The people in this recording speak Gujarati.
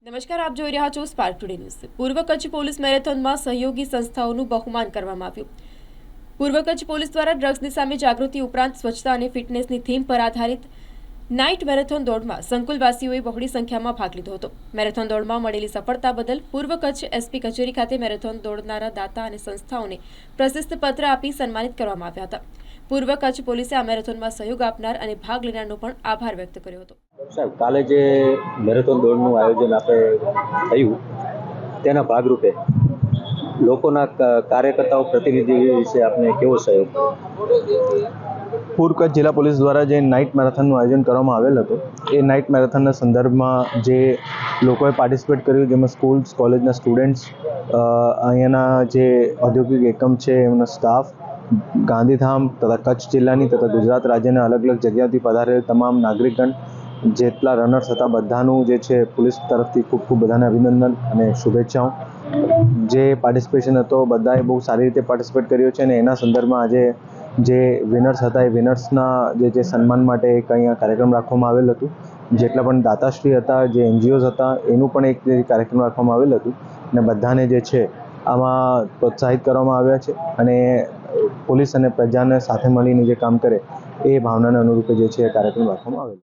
નમસ્કાર, આપ જોઈ રહ્યા છો સ્પાર્ક ટુડે ન્યૂઝ। પૂર્વ કચ્છ પોલીસ મેરેથોનમાં સહયોગી સંસ્થાઓનું બહુમાન કરવામાં આવ્યું। પૂર્વ કચ્છ પોલીસ દ્વારા ડ્રગ્સની સામે જાગૃતિ ઉપરાંત સ્વચ્છતા અને ફિટનેસની થીમ પર આધારિત નાઇટ મેરેથોન દોડમાં સંકુલવાસીઓએ બહોળી સંખ્યામાં ભાગ લીધો હતો। મેરેથોન દોડમાં મળેલી સફળતા બદલ પૂર્વ કચ્છ એસપી કચેરી ખાતે મેરેથોન દોડનારા દાતા અને સંસ્થાઓને પ્રશસ્તિ પત્ર આપી સન્માનિત કરવામાં આવ્યા હતા। પૂર્વ કચ્છ પોલીસે આ મેરેથોનમાં સહયોગ આપનાર અને ભાગ લેનારનો પણ આભાર વ્યક્ત કર્યો હતો। સાહેબ, કાલે જે મેરેથોન દોડનું આયોજન આપણે થયું તેના ભાગરૂપે લોકોના કાર્યકર્તાઓ પ્રતિનિધિ વિશે આપને કેવો સહયોગ? પૂર્વ કચ્છ જિલ્લા પોલીસ દ્વારા જે નાઇટ મેરેથોનનું આયોજન કરવામાં આવેલ હતું એ નાઇટ મેરેથોનના સંદર્ભમાં જે લોકોએ પાર્ટિસિપેટ કર્યું, જેમાં સ્કૂલ્સ કોલેજના સ્ટુડન્ટ્સ, અહીંયાના જે ઔદ્યોગિક એકમ છે એમનો સ્ટાફ, ગાંધીધામ તથા કચ્છ જિલ્લાની તથા ગુજરાત રાજ્યના અલગ અલગ જગ્યાથી પધારેલ તમામ નાગરિકગણ, જેટલા રનર્સ હતા બધાનું જે છે પોલીસ તરફથી ખૂબ ખૂબ બધાને અભિનંદન અને શુભેચ્છાઓ। જે પાર્ટિસિપેશન હતો બધાએ બહુ સારી રીતે પાર્ટિસિપેટ કર્યો છે અને એના સંદર્ભમાં આજે જે વિનર્સ હતા એ વિનર્સના જે સન્માન માટે એક અહીંયા કાર્યક્રમ રાખવામાં આવેલ હતું। જેટલા પણ દાતાશ્રી હતા, જે એનજીઓઝ હતા, એનું પણ એક કાર્યક્રમ રાખવામાં આવેલ હતું અને બધાને જે છે આમાં પ્રોત્સાહિત કરવામાં આવ્યા છે અને પોલીસ અને પ્રજાને સાથે મળીને જે કામ કરે એ ભાવનાને અનુરૂપે જે છે એ કાર્યક્રમ રાખવામાં આવેલ છે।